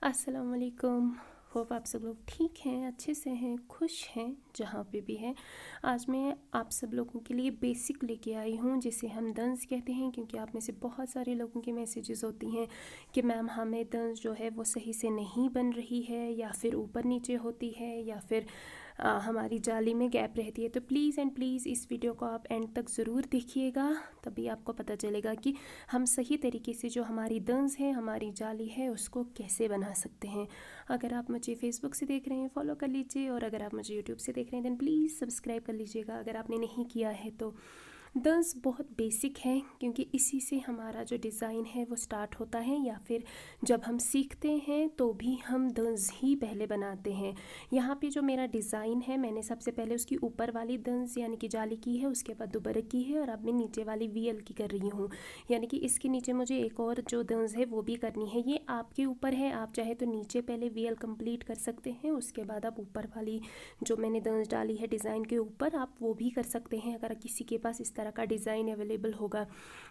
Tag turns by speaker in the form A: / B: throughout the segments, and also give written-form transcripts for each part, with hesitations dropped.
A: अस्सलाम वालेकुम। होप आप सब लोग ठीक हैं, अच्छे से हैं, खुश हैं जहाँ पे भी हैं। आज मैं आप सब लोगों के लिए बेसिक लेके आई हूँ जिसे हम दंस कहते हैं, क्योंकि आप में से बहुत सारे लोगों के मैसेजेस होती हैं कि मैम हमें दंस जो है वो सही से नहीं बन रही है, या फिर ऊपर नीचे होती है, या फिर हमारी जाली में गैप रहती है। तो प्लीज़ एंड प्लीज़ इस वीडियो को आप एंड तक ज़रूर देखिएगा, तभी आपको पता चलेगा कि हम सही तरीके से जो हमारी दंस है, हमारी जाली है, उसको कैसे बना सकते हैं। अगर आप मुझे फेसबुक से देख रहे हैं फॉलो कर लीजिए, और अगर आप मुझे यूट्यूब से देख रहे हैं देन प्लीज़ सब्सक्राइब कर लीजिएगा अगर आपने नहीं किया है तो। दंस बहुत बेसिक है, क्योंकि इसी से हमारा जो डिज़ाइन है वो स्टार्ट होता है, या फिर जब हम सीखते हैं तो भी हम दंस ही पहले बनाते हैं। यहाँ पे जो मेरा डिज़ाइन है, मैंने सबसे पहले उसकी ऊपर वाली दंस यानी कि जाली की है, उसके बाद दुबरक की है, और अब मैं नीचे वाली वीएल की कर रही हूँ। यानी कि इसके नीचे मुझे एक और जो दंस है वो भी करनी है। ये आपके ऊपर है, आप चाहे तो नीचे पहले वीएल कंप्लीट कर सकते हैं, उसके बाद आप ऊपर वाली जो मैंने दंस डाली है डिज़ाइन के ऊपर, आप वो भी कर सकते हैं अगर किसी के पास इस तरह का डिज़ाइन अवेलेबल होगा।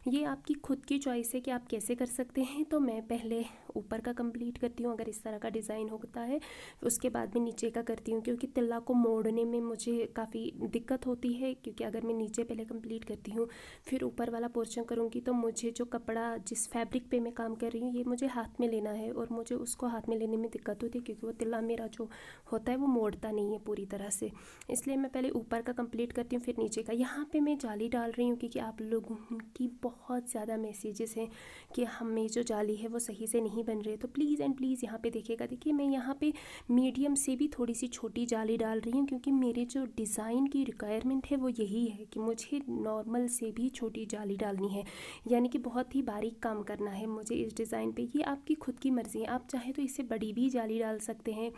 A: ये आपकी खुद की चॉइस है कि आप कैसे कर सकते हैं। तो मैं पहले ऊपर का कंप्लीट करती हूँ अगर इस तरह का डिज़ाइन होता है, उसके बाद मैं नीचे का करती हूँ, क्योंकि तिल्ला को मोड़ने में मुझे काफ़ी दिक्कत होती है। क्योंकि अगर मैं नीचे पहले कंप्लीट करती हूँ फिर ऊपर वाला पोर्शन करूँगी, तो मुझे जो कपड़ा जिस फैब्रिक पे मैं काम कर रही हूँ ये मुझे हाथ में लेना है, और मुझे उसको हाथ में लेने में दिक्कत होती है, क्योंकि वो तिल्ला मेरा जो होता है वो मोड़ता नहीं है पूरी तरह से। इसलिए मैं पहले ऊपर का कंप्लीट करती हूँ फिर नीचे का। यहाँ पे मैं जाली डाल रही हूँ क्योंकि आप लोगों की बहुत ज़्यादा मैसेजेस हैं कि हमें जो जाली है वो सही से नहीं बन रही है। तो प्लीज़ एंड प्लीज़ यहाँ पे देखिएगा। देखिए मैं यहाँ पे मीडियम से भी थोड़ी सी छोटी जाली डाल रही हूँ, क्योंकि मेरे जो डिज़ाइन की रिक्वायरमेंट है वो यही है कि मुझे नॉर्मल से भी छोटी जाली डालनी है, यानी कि बहुत ही बारीक काम करना है मुझे इस डिज़ाइन पे। ये आपकी खुद की मर्ज़ी है, आप चाहे तो इससे बड़ी भी जाली डाल सकते हैं,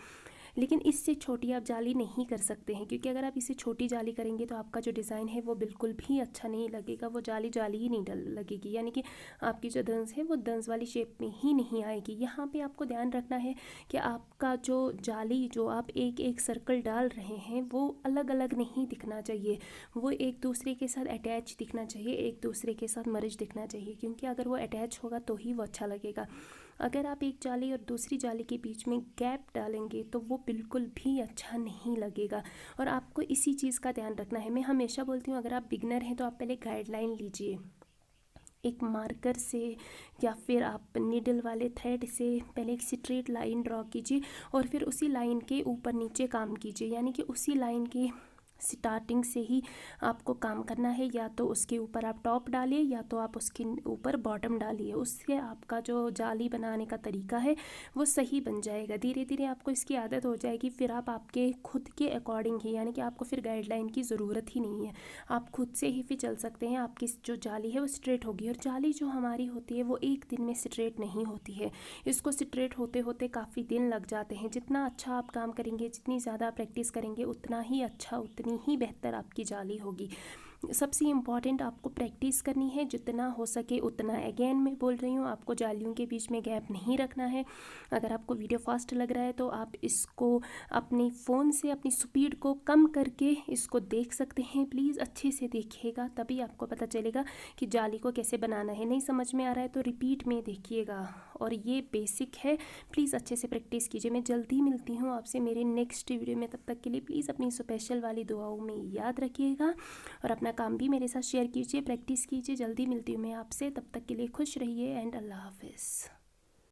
A: लेकिन इससे छोटी आप जाली नहीं कर सकते हैं, क्योंकि अगर आप इससे छोटी जाली करेंगे तो आपका जो डिज़ाइन है वो बिल्कुल भी अच्छा नहीं लगेगा, वो जाली जाली ही नहीं लगेगी, यानी कि आपकी जो दंस है वो दंस वाली शेप में ही नहीं आएगी। यहाँ पे आपको ध्यान रखना है कि आपका जो जाली जो आप एक एक सर्कल डाल रहे हैं वो अलग अलग नहीं दिखना चाहिए, वो एक दूसरे के साथ अटैच दिखना चाहिए, एक दूसरे के साथ मर्ज दिखना चाहिए, क्योंकि अगर वो अटैच होगा तो ही वो अच्छा लगेगा। अगर आप एक जाली और दूसरी जाली के बीच में गैप डालेंगे तो वो बिल्कुल भी अच्छा नहीं लगेगा, और आपको इसी चीज़ का ध्यान रखना है। मैं हमेशा बोलती हूँ अगर आप बिगनर हैं तो आप पहले गाइडलाइन लीजिए, एक मार्कर से या फिर आप नीडल वाले थ्रेड से पहले एक स्ट्रेट लाइन ड्रॉ कीजिए, और फिर उसी लाइन के ऊपर नीचे काम कीजिए, यानी कि उसी लाइन के स्टार्टिंग से ही आपको काम करना है। या तो उसके ऊपर आप टॉप डालिए या तो आप उसके ऊपर बॉटम डालिए, उससे आपका जो जाली बनाने का तरीका है वो सही बन जाएगा। धीरे धीरे आपको इसकी आदत हो जाएगी, फिर आप आपके खुद के अकॉर्डिंग ही, यानी कि आपको फिर गाइडलाइन की ज़रूरत ही नहीं है, आप खुद से ही फिर चल सकते हैं। आपकी जो जाली है वो स्ट्रेट होगी, और जाली जो हमारी होती है वो एक दिन में स्ट्रेट नहीं होती है, इसको स्ट्रेट होते होते काफ़ी दिन लग जाते हैं। जितना अच्छा आप काम करेंगे, जितनी ज़्यादा प्रैक्टिस करेंगे, उतना ही अच्छा उतनी ही बेहतर आपकी जाली होगी। सबसे इम्पॉर्टेंट आपको प्रैक्टिस करनी है, जितना हो सके उतना। अगेन मैं बोल रही हूँ, आपको जालियों के बीच में गैप नहीं रखना है। अगर आपको वीडियो फास्ट लग रहा है तो आप इसको अपने फ़ोन से अपनी स्पीड को कम करके इसको देख सकते हैं। प्लीज़ अच्छे से देखिएगा, तभी आपको पता चलेगा कि जाली को कैसे बनाना है। नहीं समझ में आ रहा है तो रिपीट में देखिएगा, और ये बेसिक है, प्लीज़ अच्छे से प्रैक्टिस कीजिए। मैं जल्दी मिलती हूँ आपसे मेरे नेक्स्ट वीडियो में, तब तक के लिए प्लीज़ अपनी स्पेशल वाली दुआओं में याद रखिएगा, और अपना काम भी मेरे साथ शेयर कीजिए, प्रैक्टिस कीजिए। जल्दी मिलती हूँ मैं आपसे, तब तक के लिए खुश रहिए एंड अल्लाह हाफिज़।